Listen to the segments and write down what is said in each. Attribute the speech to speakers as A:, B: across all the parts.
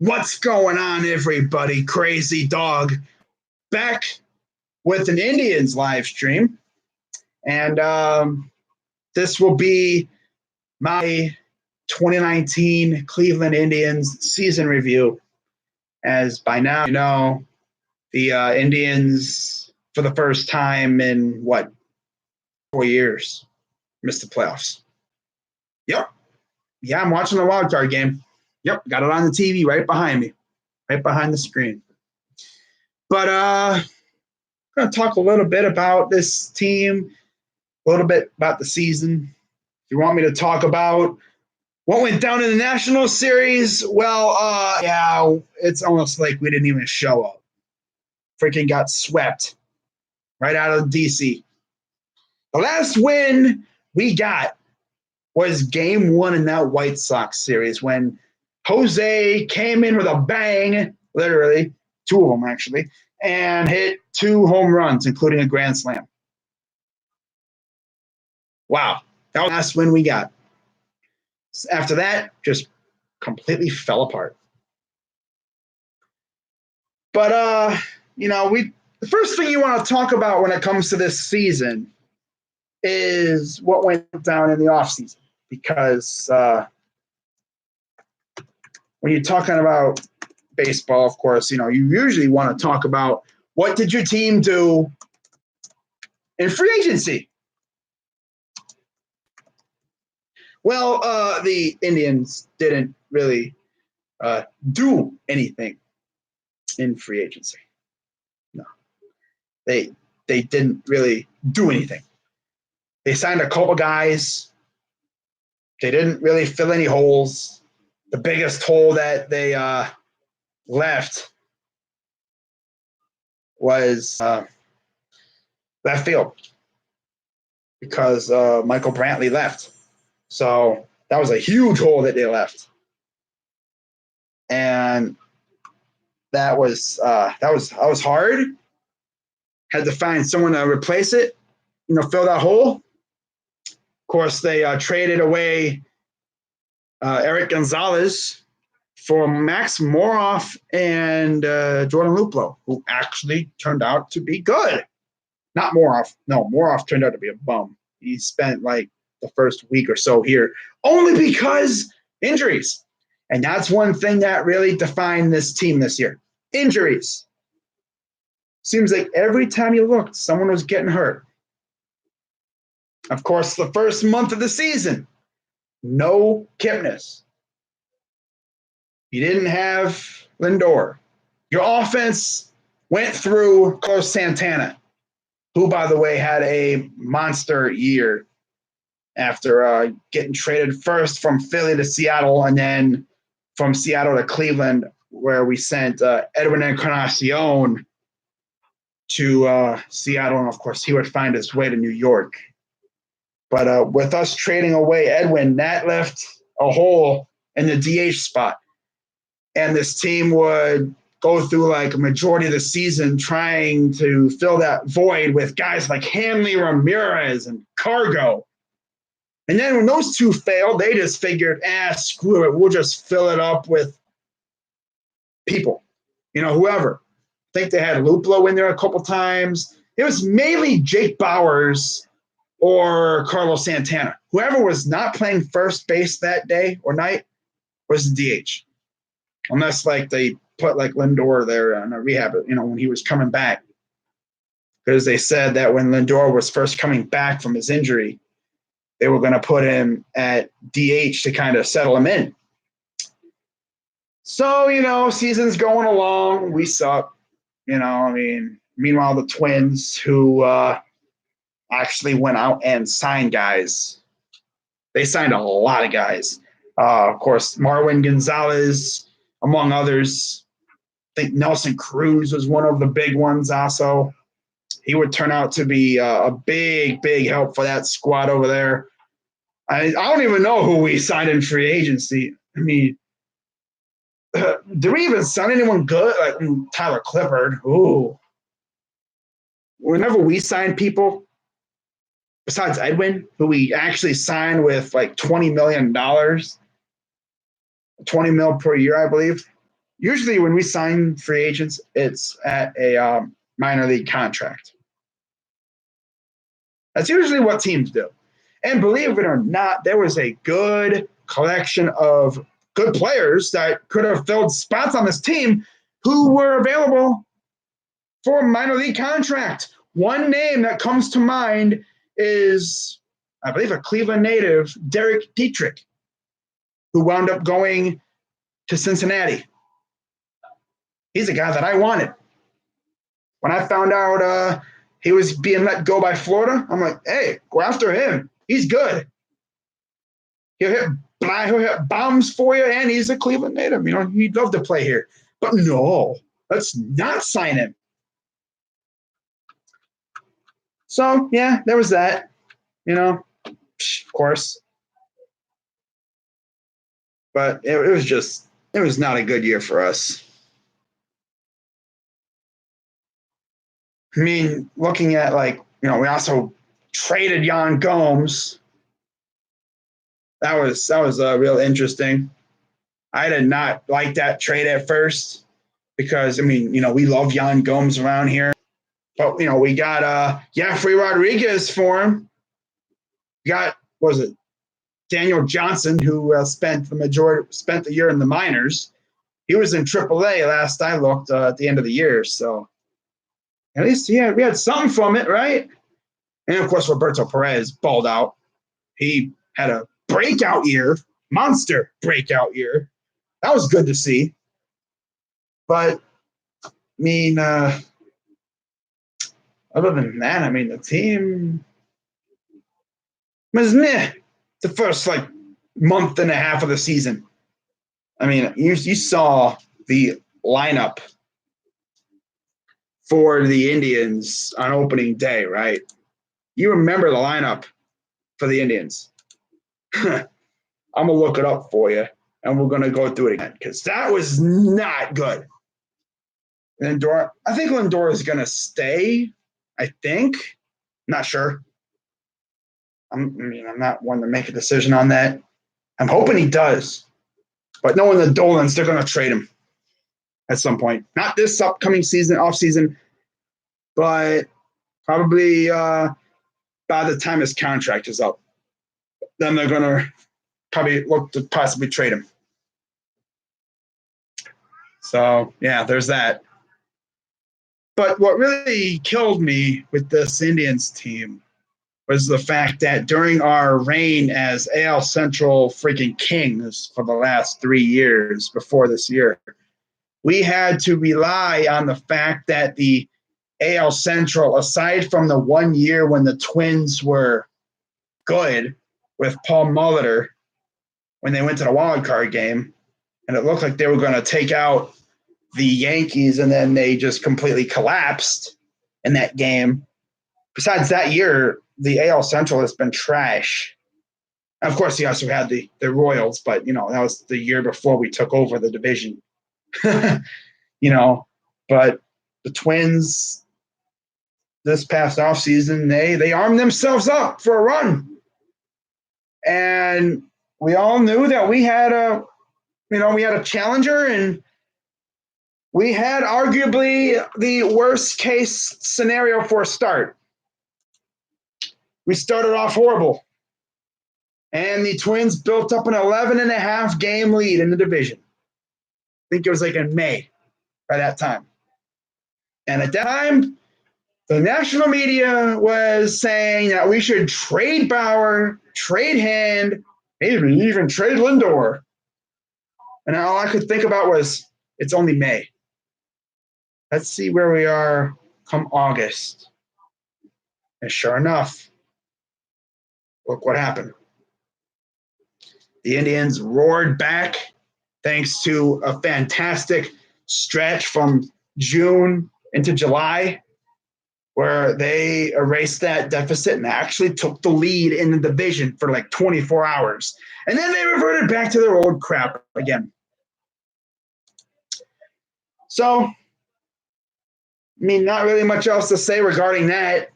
A: What's going on, everybody? Crazy Dog back with an Indians live stream. And this will be my 2019 Cleveland Indians season review. As by now, you know, the Indians, for the first time in 4 years, missed the playoffs. Yep. Yeah, I'm watching the wild card game. Yep, got it on the TV right behind me, right behind the screen. But I'm going to talk a little bit about this team, a little bit about the season. If you want me to talk about what went down in the National Series, well, yeah, it's almost like we didn't even show up. Freaking got swept right out of D.C. The last win we got was game 1 in that White Sox series when Jose came in with a bang, literally, 2 of them actually, and hit 2 home runs, including a grand slam. Wow, that was the last win we got. After that, just completely fell apart. But, the first thing you want to talk about when it comes to this season is what went down in the offseason. Because when you're talking about baseball, of course, you usually want to talk about what did your team do in free agency. Well, the Indians didn't really do anything in free agency. No, they didn't really do anything. They signed a couple guys. They didn't really fill any holes. The biggest hole that they left was left field because Michael Brantley left. So that was a huge hole that they left. And that was hard. Had to find someone to replace it, fill that hole. Of course, they traded away Eric Gonzalez for Max Moroff and Jordan Luplow, who actually turned out to be good. Not Moroff. No, Moroff turned out to be a bum. He spent the first week or so here only because injuries. And that's one thing that really defined this team this year. Injuries. Seems like every time you looked, someone was getting hurt. Of course, the first month of the season, no Kipnis. You didn't have Lindor. Your offense went through Carlos Santana, who, by the way, had a monster year after getting traded first from Philly to Seattle and then from Seattle to Cleveland, where we sent Edwin Encarnacion to Seattle. And, of course, he would find his way to New York. But with us trading away Edwin, that left a hole in the DH spot. And this team would go through a majority of the season trying to fill that void with guys like Hanley Ramirez and Cargo. And then when those two failed, they just figured, screw it. We'll just fill it up with people, whoever. I think they had Luplow in there a couple times. It was mainly Jake Bauers or Carlos Santana. Whoever was not playing first base that day or night was the DH. Unless they put Lindor there on a rehab, when he was coming back. Because they said that when Lindor was first coming back from his injury, they were going to put him at DH to kind of settle him in. So, season's going along. We suck. Meanwhile, the Twins, who actually went out and signed guys. They signed a lot of guys. Of course, Marwin Gonzalez, among others. I think Nelson Cruz was one of the big ones also. He would turn out to be a big, big help for that squad over there. I don't even know who we signed in free agency. Did we even sign anyone good? Tyler Clippard. Ooh. Whenever we sign people, besides Edwin, who we actually signed with $20 million, $20 million per year, I believe. usually when we sign free agents, it's at a minor league contract. That's usually what teams do. And believe it or not, there was a good collection of good players that could have filled spots on this team who were available for a minor league contract. One name that comes to mind is, I believe, a Cleveland native, Derek Dietrich, who wound up going to Cincinnati. He's a guy that I wanted. When I found out he was being let go by Florida, I'm like, hey, go after him. He's good. He'll hit bombs for you, and he's a Cleveland native. You know, he'd love to play here. But no, let's not sign him. So, yeah, there was that. You know, of course. But it was not a good year for us. I mean, looking at, like, you know, we also traded Yan Gomes. That was real interesting. I did not like that trade at first because, I mean, you know, we love Yan Gomes around here. But, you know, we got Jeffrey Rodriguez for him. We got, what was it, Daniel Johnson, who spent the year in the minors. He was in AAA last I looked at the end of the year. So at least, yeah, we had something from it, right? And, of course, Roberto Perez balled out. He had a breakout year, monster breakout year. That was good to see. But, I mean, other than that, I mean, the team was meh the first, like, month and a half of the season. I mean, you saw the lineup for the Indians on opening day, right? You remember the lineup for the Indians. I'm going to look it up for you, and we're going to go through it again because that was not good. Lindor, I think Lindor is going to stay, I think. Not sure. I'm not one to make a decision on that. I'm hoping he does. But knowing the Dolans, they're going to trade him at some point. Not this upcoming season, off season, but probably by the time his contract is up. Then they're going to probably look to possibly trade him. So, yeah, there's that. But what really killed me with this Indians team was the fact that during our reign as AL Central freaking kings for the last 3 years before this year, we had to rely on the fact that the AL Central, aside from the 1 year when the Twins were good with Paul Molitor, when they went to the wild card game, and it looked like they were going to take out the Yankees, and then they just completely collapsed in that game. Besides that year, the AL Central has been trash. And of course, he also had the Royals, but, you know, that was the year before we took over the division. You know, but the Twins this past offseason, they armed themselves up for a run. And we all knew that we had a challenger, and we had arguably the worst case scenario for a start. We started off horrible, and the Twins built up an 11.5 game lead in the division. I think it was like in May by that time. And at that time, the national media was saying that we should trade Bauer, trade Hand, maybe even trade Lindor. And all I could think about was, it's only May. Let's see where we are come August. And sure enough, look what happened. The Indians roared back thanks to a fantastic stretch from June into July, where they erased that deficit and actually took the lead in the division for like 24 hours. And then they reverted back to their old crap again. So, I mean, not really much else to say regarding that.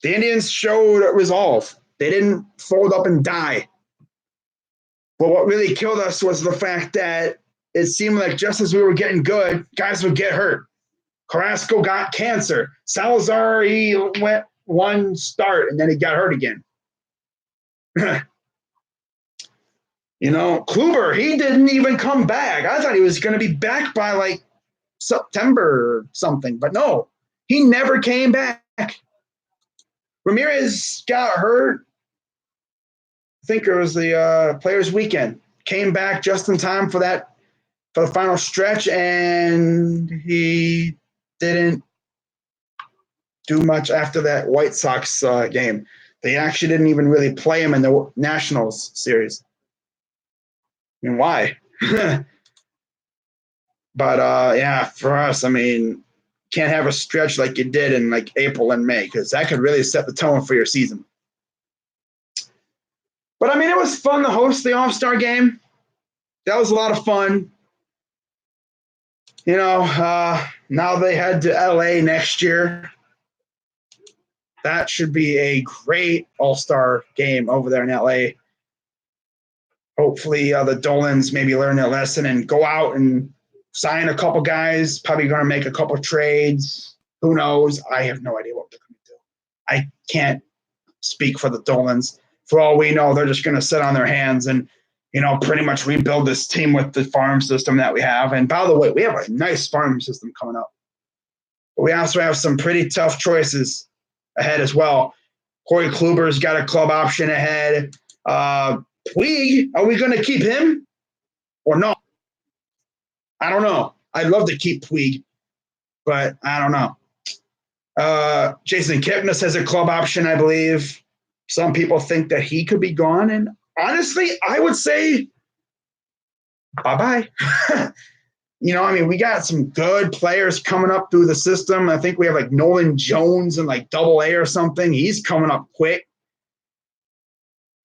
A: The Indians showed resolve. They didn't fold up and die. But what really killed us was the fact that it seemed like just as we were getting good, guys would get hurt. Carrasco got cancer. Salazar, he went one start and then he got hurt again. Kluber, he didn't even come back. I thought he was going to be back by like September or something, but no, he never came back. Ramirez got hurt. I think it was the Players' Weekend. Came back just in time for the final stretch, and he didn't do much after that White Sox game. They actually didn't even really play him in the Nationals series. I mean, why? But yeah, for us, I mean, can't have a stretch like you did in like April and May, because that could really set the tone for your season. But I mean, it was fun to host the All-Star game. That was a lot of fun. Now they head to LA next year. That should be a great All-Star game over there in LA. Hopefully the Dolans maybe learn their lesson and go out and sign a couple guys, probably going to make a couple trades. Who knows? I have no idea what they're going to do. I can't speak for the Dolans. For all we know, they're just going to sit on their hands and, pretty much rebuild this team with the farm system that we have. And by the way, we have a nice farm system coming up. But we also have some pretty tough choices ahead as well. Corey Kluber's got a club option ahead. Puig, are we going to keep him or no? I don't know. I'd love to keep Puig, but I don't know. Jason Kipnis has a club option, I believe. Some people think that he could be gone. And honestly, I would say bye-bye. We got some good players coming up through the system. I think we have like Nolan Jones in like Double-A or something. He's coming up quick.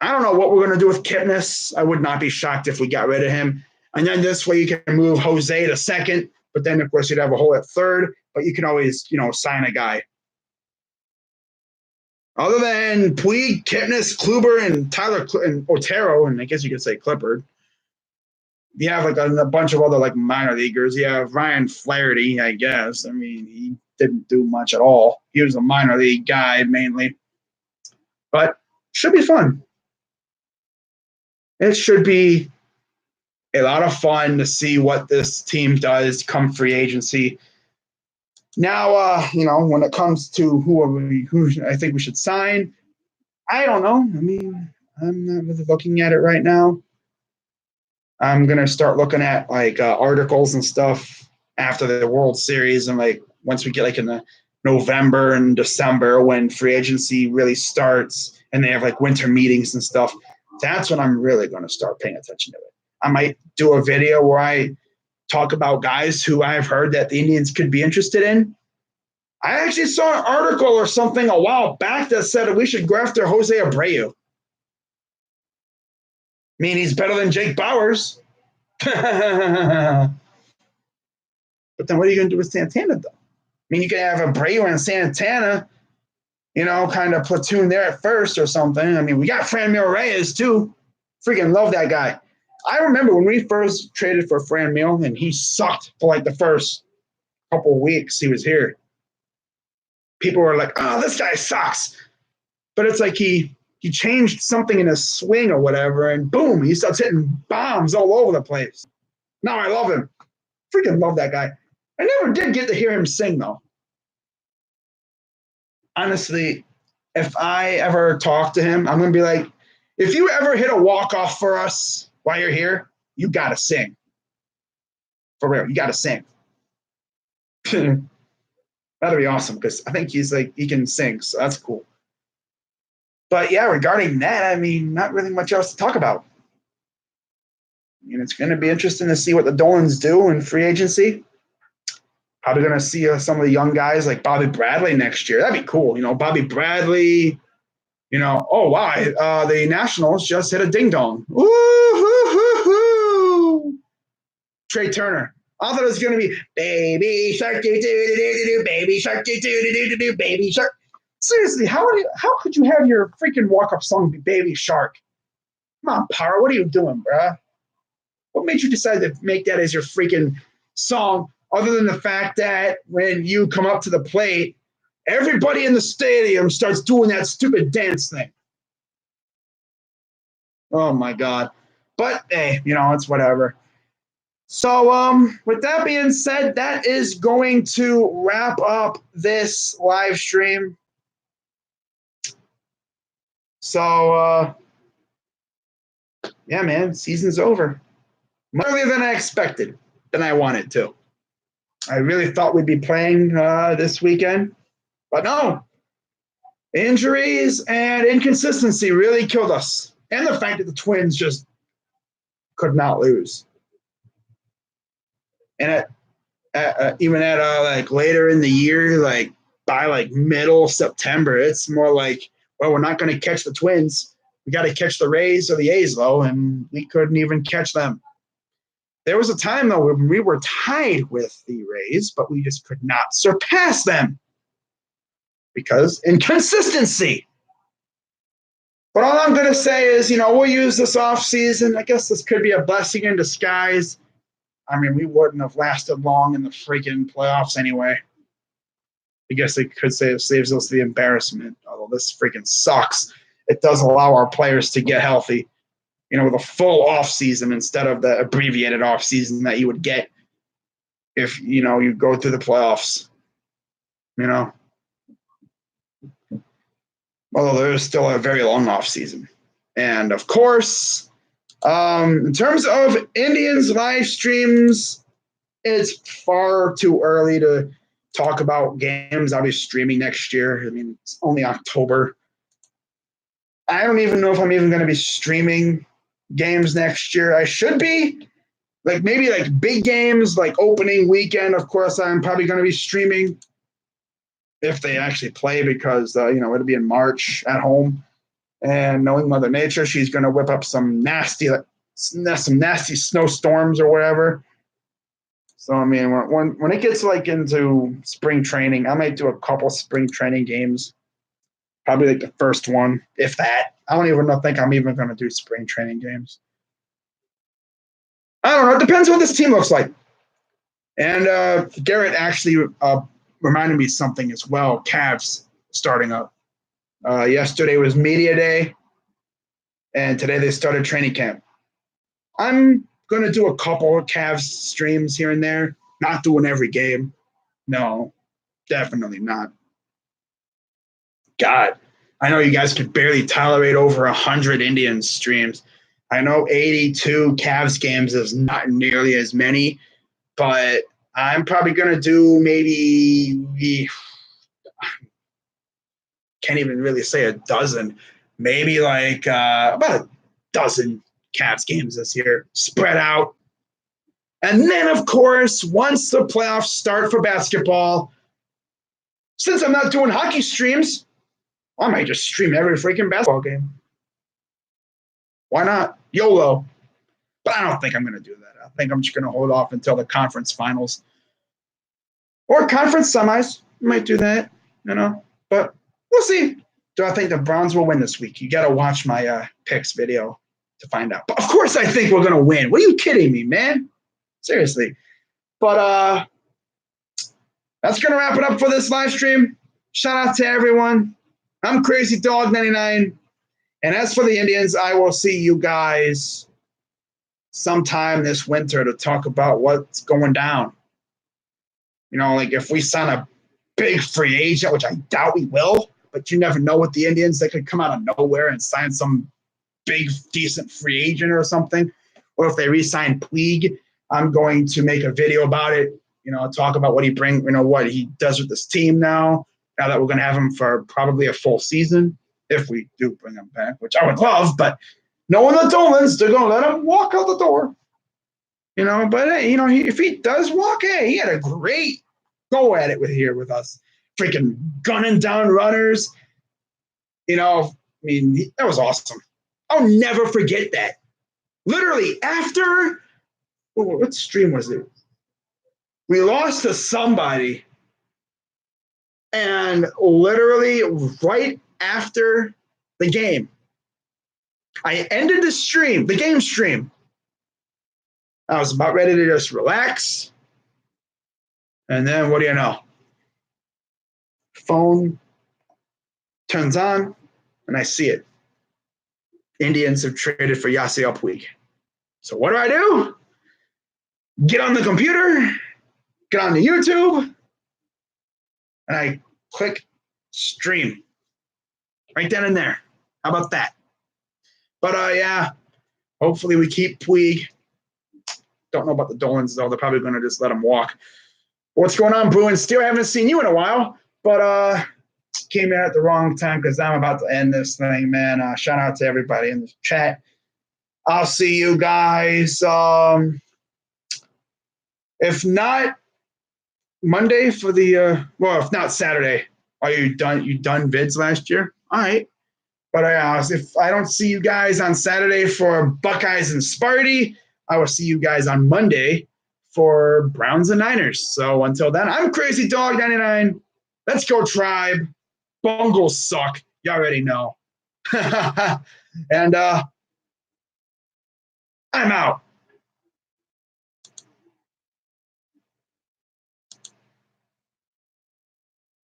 A: I don't know what we're going to do with Kipnis. I would not be shocked if we got rid of him. And then this way you can move Jose to second, but then, of course, you'd have a hole at third, but you can always, sign a guy. Other than Puig, Kipnis, Kluber, and Tyler and Otero, and I guess you could say Clippard, you have like a bunch of other like minor leaguers. You have Ryan Flaherty, I guess. I mean, he didn't do much at all. He was a minor league guy mainly, but should be fun. It should be a lot of fun to see what this team does come free agency. Now, when it comes to who I think we should sign, I don't know. I mean, I'm not really looking at it right now. I'm going to start looking at like articles and stuff after the World Series, and like once we get like in the November and December when free agency really starts and they have like winter meetings and stuff. That's when I'm really going to start paying attention to it. I might do a video where I talk about guys who I've heard that the Indians could be interested in. I actually saw an article or something a while back that said that we should go after Jose Abreu. I mean, he's better than Jake Bauers. But then what are you going to do with Santana, though? I mean, you could have Abreu and Santana, kind of platoon there at first or something. I mean, we got Franmil Reyes, too. Freaking love that guy. I remember when we first traded for Franmil, and he sucked for like the first couple of weeks he was here. People were like, oh, this guy sucks. But it's like he changed something in his swing or whatever, and boom, he starts hitting bombs all over the place. Now I love him. Freaking love that guy. I never did get to hear him sing, though. Honestly, if I ever talk to him, I'm going to be like, if you ever hit a walk-off for us while you're here, you got to sing. For real, you got to sing. That'd be awesome because I think he can sing, so that's cool. But yeah, regarding that, I mean, not really much else to talk about. I mean, it's going to be interesting to see what the Dolans do in free agency. Probably going to see some of the young guys like Bobby Bradley next year. That'd be cool. Bobby Bradley, oh, wow. The Nationals just hit a ding-dong. Woo-hoo-hoo-hoo. Trey Turner. I thought it was going to be baby shark, do-do-do-do-do, baby shark, do-do-do-do-do, baby shark. Seriously, how could you have your freaking walk-up song be Baby Shark? Come on, Power, what are you doing, bruh? What made you decide to make that as your freaking song, other than the fact that when you come up to the plate, everybody in the stadium starts doing that stupid dance thing? Oh my God. But hey, it's whatever. So with that being said, that is going to wrap up this live stream. So yeah, man, season's over. Much earlier than I expected, than I wanted to. I really thought we'd be playing this weekend, but no. Injuries and inconsistency really killed us. And the fact that the Twins just could not lose. And even at like later in the year, like by like middle September, it's more like, well, we're not going to catch the Twins. We got to catch the Rays or the A's, though, and we couldn't even catch them. There was a time, though, when we were tied with the Rays, but we just could not surpass them because inconsistency. But all I'm going to say is, we'll use this offseason. I guess this could be a blessing in disguise. I mean, we wouldn't have lasted long in the freaking playoffs anyway. I guess they could say it saves us the embarrassment, although this freaking sucks. It does allow our players to get healthy, with a full offseason instead of the abbreviated offseason that you would get if, you go through the playoffs, Although there's still a very long offseason. And, of course, in terms of Indians live streams, it's far too early to talk about games I'll be streaming next year. I mean, it's only October. I don't even know if I'm even going to be streaming games next year. I should be. Maybe big games, like opening weekend, of course, I'm probably going to be streaming if they actually play because, it'll be in March at home. And knowing Mother Nature, she's going to whip up some nasty snowstorms or whatever. So, I mean, when it gets into spring training, I might do a couple spring training games. Probably the first one, if that. I don't even think I'm even going to do spring training games. I don't know. It depends what this team looks like. And Garrett actually reminded me something as well. Cavs starting up. Yesterday was media day, and today they started training camp. I'm going to do a couple of Cavs streams here and there. Not doing every game. No, definitely not. God, I know you guys could barely tolerate over 100 Indians streams. I know 82 Cavs games is not nearly as many, but I'm probably going to do maybe can't even really say a dozen, maybe about a dozen Cavs games this year, spread out. And then, of course, once the playoffs start for basketball, since I'm not doing hockey streams, I might just stream every freaking basketball game. Why not? YOLO. But I don't think I'm going to do that. I think I'm just going to hold off until the conference finals. Or conference semis. Might do that, But we'll see. Do I think the Browns will win this week? You got to watch my picks video to find out. But of course I think we're going to win. What are you kidding me, man? Seriously. But that's going to wrap it up for this live stream. Shout out to everyone. I'm Crazy Dog 99. And as for the Indians, I will see you guys sometime this winter to talk about what's going down. If we sign a big free agent, which I doubt we will, but you never know with the Indians. They could come out of nowhere and sign some big, decent free agent or something. Or if they re-sign Puig, I'm going to make a video about it, talk about what he brings, what he does with this team now that we're going to have him for probably a full season, if we do bring him back, which I would love, but knowing the Dolans, they're going to let him walk out the door. But hey, if he does walk, hey, he had a great go at it with us. Freaking gunning down runners. That was awesome. I'll never forget that. Literally, after what stream was it? We lost to somebody, and literally right after the game, I ended the game stream, I was about ready to just relax. And then what do you know? Phone turns on and I see it. Indians have traded for Yasiel Puig. So what do? Get on the computer, get on the YouTube, and I click stream right then and there. How about that? But yeah, hopefully we keep Puig. Don't know about the Dolans though. They're probably going to just let him walk. What's going on, Bruins? Still haven't seen you in a while, but came in at the wrong time because I'm about to end this thing, man. Shout out to everybody in the chat. I'll see you guys. If not Monday for the well, if not Saturday. Are you done? You done vids last year? All right. But if I don't see you guys on Saturday for Buckeyes and Sparty, I will see you guys on Monday for Browns and Niners. So until then, I'm Crazy Dog 99. Let's go, Tribe. Bungles suck. You already know. And I'm out.